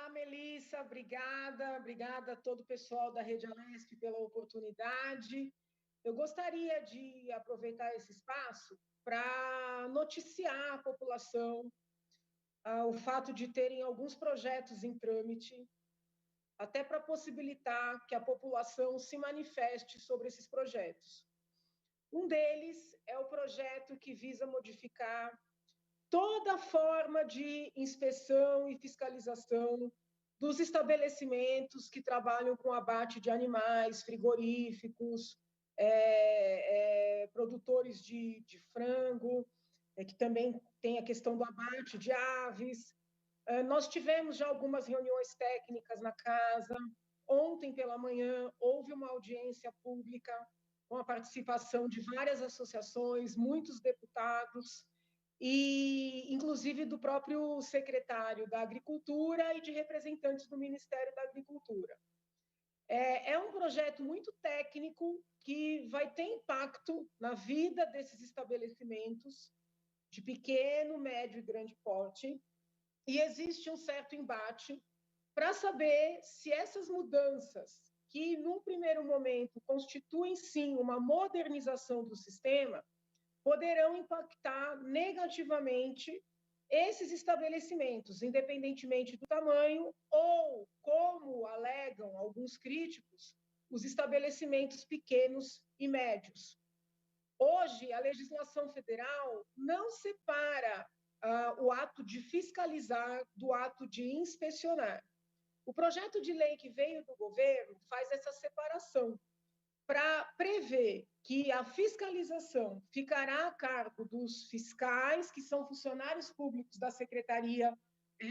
Olá, Melissa, obrigada a todo o pessoal da Rede Alesp pela oportunidade. Eu gostaria de aproveitar esse espaço para noticiar à população o fato de terem alguns projetos em trâmite, até para possibilitar que a população se manifeste sobre esses projetos. Um deles é o projeto que visa modificar toda forma de inspeção e fiscalização dos estabelecimentos que trabalham com abate de animais, frigoríficos, produtores de frango, que também tem a questão do abate de aves. Nós tivemos já algumas reuniões técnicas na casa. Ontem pela manhã houve uma audiência pública com a participação de várias associações, muitos deputados, e inclusive do próprio secretário da Agricultura e de representantes do Ministério da Agricultura. É um projeto muito técnico que vai ter impacto na vida desses estabelecimentos de pequeno, médio e grande porte, e existe um certo embate para saber se essas mudanças, que num primeiro momento constituem sim uma modernização do sistema, poderão impactar negativamente esses estabelecimentos, independentemente do tamanho, ou, como alegam alguns críticos, os estabelecimentos pequenos e médios. Hoje, a legislação federal não separa o ato de fiscalizar do ato de inspecionar. O projeto de lei que veio do governo faz essa separação para prever que a fiscalização ficará a cargo dos fiscais, que são funcionários públicos da Secretaria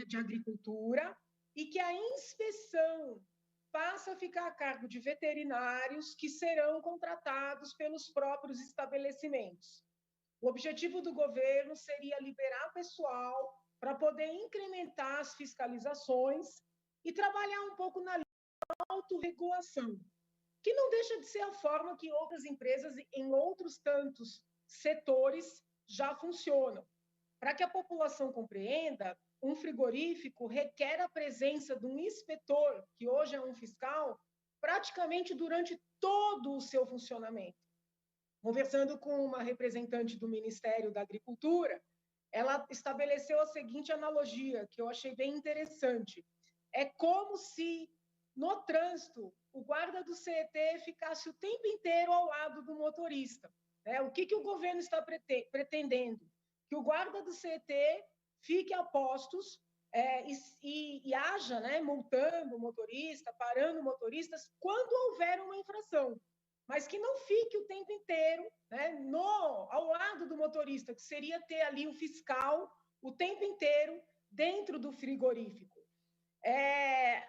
de Agricultura, e que a inspeção passa a ficar a cargo de veterinários que serão contratados pelos próprios estabelecimentos. O objetivo do governo seria liberar pessoal para poder incrementar as fiscalizações e trabalhar um pouco na autorregulação, que não deixa de ser a forma que outras empresas em outros tantos setores já funcionam. Para que a população compreenda, um frigorífico requer a presença de um inspetor, que hoje é um fiscal, praticamente durante todo o seu funcionamento. Conversando com uma representante do Ministério da Agricultura, ela estabeleceu a seguinte analogia, que eu achei bem interessante. É como se, no trânsito, o guarda do CET ficasse o tempo inteiro ao lado do motorista. O que o governo está pretendendo? Que o guarda do CET fique a postos e haja, multando o motorista, parando motoristas, quando houver uma infração, mas que não fique o tempo inteiro ao lado do motorista, que seria ter ali o fiscal o tempo inteiro dentro do frigorífico.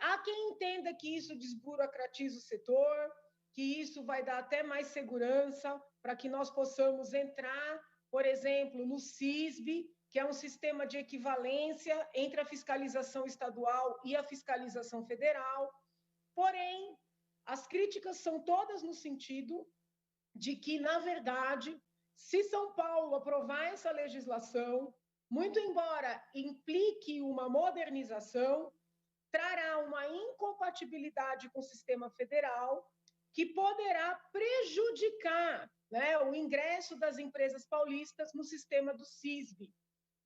Há quem entenda que isso desburocratiza o setor, que isso vai dar até mais segurança para que nós possamos entrar, por exemplo, no SISB, que é um sistema de equivalência entre a fiscalização estadual e a fiscalização federal. Porém, as críticas são todas no sentido de que, na verdade, se São Paulo aprovar essa legislação, muito embora implique uma modernização, trará uma incompatibilidade com o sistema federal que poderá prejudicar o ingresso das empresas paulistas no sistema do SISB.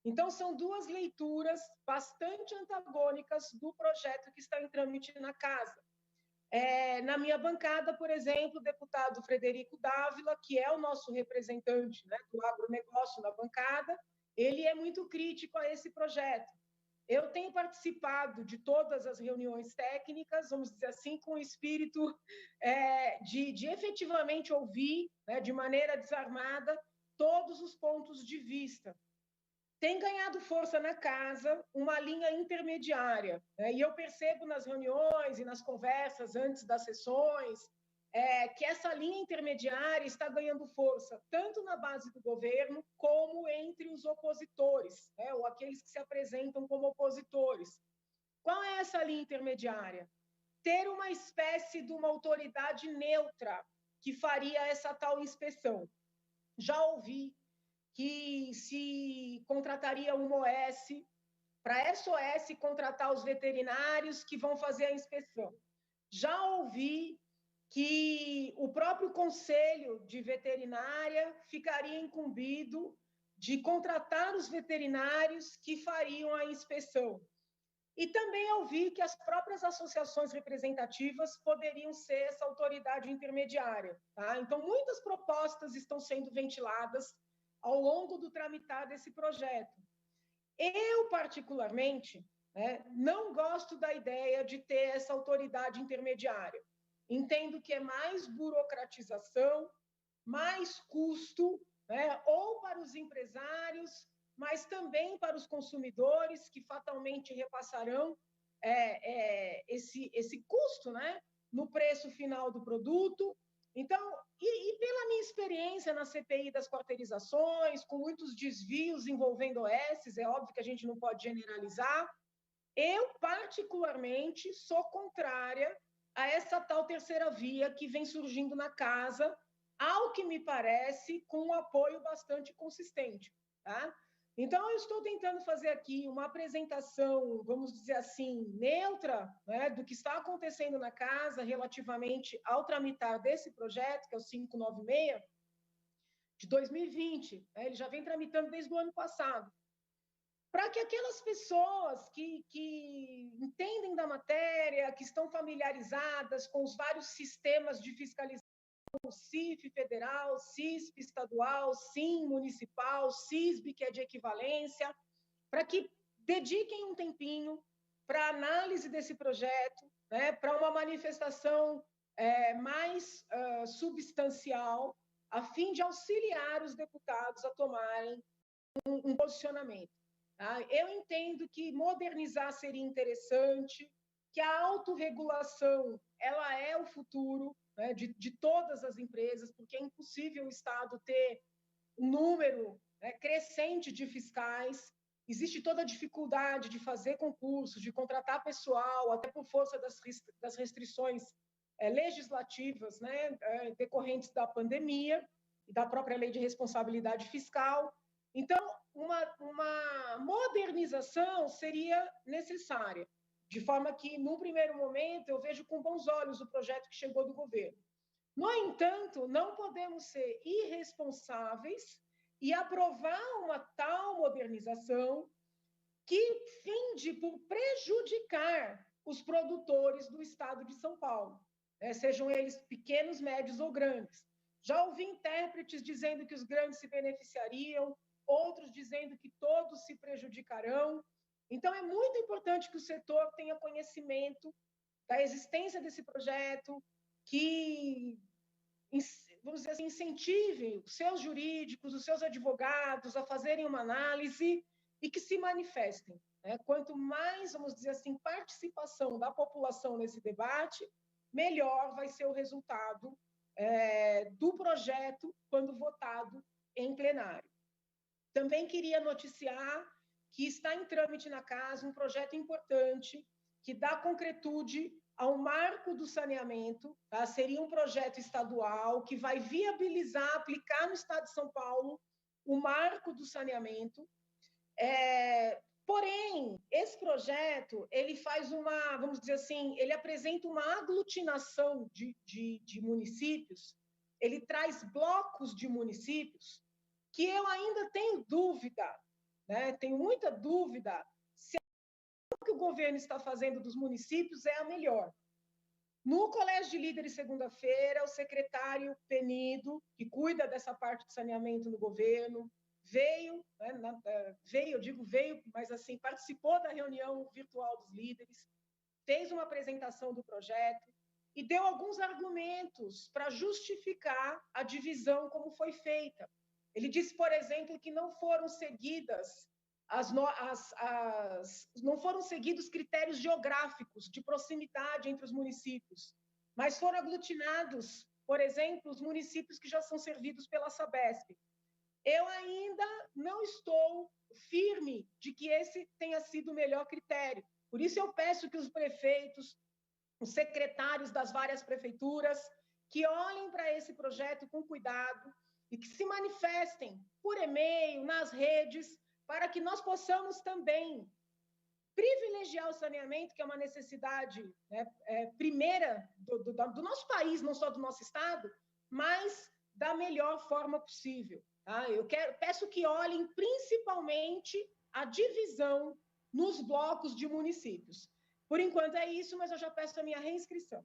Então, são duas leituras bastante antagônicas do projeto que está em trâmite na casa. Na minha bancada, por exemplo, o deputado Frederico Dávila, que é o nosso representante do agronegócio na bancada, ele é muito crítico a esse projeto. Eu tenho participado de todas as reuniões técnicas, vamos dizer assim, com o espírito de efetivamente ouvir, de maneira desarmada, todos os pontos de vista. Tem ganhado força na casa uma linha intermediária, e eu percebo nas reuniões e nas conversas antes das sessões que essa linha intermediária está ganhando força, tanto na base do governo, como entre os opositores, ou aqueles que se apresentam como opositores. Qual é essa linha intermediária? Ter uma espécie de uma autoridade neutra que faria essa tal inspeção. Já ouvi que se contrataria uma OS para a SOS contratar os veterinários que vão fazer a inspeção. Já ouvi que o próprio Conselho de Veterinária ficaria incumbido de contratar os veterinários que fariam a inspeção. E também ouvi que as próprias associações representativas poderiam ser essa autoridade intermediária. Tá? Então, muitas propostas estão sendo ventiladas ao longo do tramitar desse projeto. Eu, particularmente, não gosto da ideia de ter essa autoridade intermediária. Entendo que é mais burocratização, mais custo, ou para os empresários, mas também para os consumidores, que fatalmente repassarão esse custo, no preço final do produto. Então, e pela minha experiência na CPI das quarteirizações, com muitos desvios envolvendo OS, é óbvio que a gente não pode generalizar, eu, particularmente, sou contrária a essa tal terceira via que vem surgindo na casa, ao que me parece, com um apoio bastante consistente. Tá? Então, eu estou tentando fazer aqui uma apresentação, vamos dizer assim, neutra, do que está acontecendo na casa relativamente ao tramitar desse projeto, que é o 596, de 2020. Ele já vem tramitando desde o ano passado. Para que aquelas pessoas que entendem da matéria, que estão familiarizadas com os vários sistemas de fiscalização, CIF federal, CISP estadual, SIM municipal, CISB, que é de equivalência, para que dediquem um tempinho para a análise desse projeto, para uma manifestação mais substancial, a fim de auxiliar os deputados a tomarem um posicionamento. Tá? Eu entendo que modernizar seria interessante, que a autorregulação ela é o futuro, de todas as empresas, porque é impossível o Estado ter um número crescente de fiscais, existe toda a dificuldade de fazer concursos, de contratar pessoal, até por força das restrições legislativas decorrentes da pandemia e da própria lei de responsabilidade fiscal. Então, uma modernização seria necessária, de forma que, no primeiro momento, eu vejo com bons olhos o projeto que chegou do governo. No entanto, não podemos ser irresponsáveis e aprovar uma tal modernização que finde por prejudicar os produtores do estado de São Paulo, sejam eles pequenos, médios ou grandes. Já ouvi intérpretes dizendo que os grandes se beneficiariam, outros dizendo que todos se prejudicarão. Então, é muito importante que o setor tenha conhecimento da existência desse projeto, que, vamos dizer assim, incentive os seus jurídicos, os seus advogados a fazerem uma análise e que se manifestem. Quanto mais, vamos dizer assim, participação da população nesse debate, melhor vai ser o resultado do projeto quando votado em plenário. Também queria noticiar que está em trâmite na casa um projeto importante que dá concretude ao marco do saneamento. Tá? Seria um projeto estadual que vai viabilizar, aplicar no estado de São Paulo o marco do saneamento. Porém, esse projeto, ele faz uma, vamos dizer assim, ele apresenta uma aglutinação de municípios, ele traz blocos de municípios que eu ainda tenho dúvida, tenho muita dúvida se o que o governo está fazendo dos municípios é a melhor. No Colégio de Líderes, segunda-feira, o secretário Penido, que cuida dessa parte de saneamento no governo, veio, mas assim, participou da reunião virtual dos líderes, fez uma apresentação do projeto e deu alguns argumentos para justificar a divisão como foi feita. Ele disse, por exemplo, que não foram seguidas não foram seguidos critérios geográficos de proximidade entre os municípios, mas foram aglutinados, por exemplo, os municípios que já são servidos pela Sabesp. Eu ainda não estou firme de que esse tenha sido o melhor critério. Por isso eu peço que os prefeitos, os secretários das várias prefeituras, que olhem para esse projeto com cuidado e que se manifestem por e-mail, nas redes, para que nós possamos também privilegiar o saneamento, que é uma necessidade, né, primeira do nosso país, não só do nosso estado, mas da melhor forma possível. Tá? Peço que olhem principalmente a divisão nos blocos de municípios. Por enquanto é isso, mas eu já peço a minha reinscrição.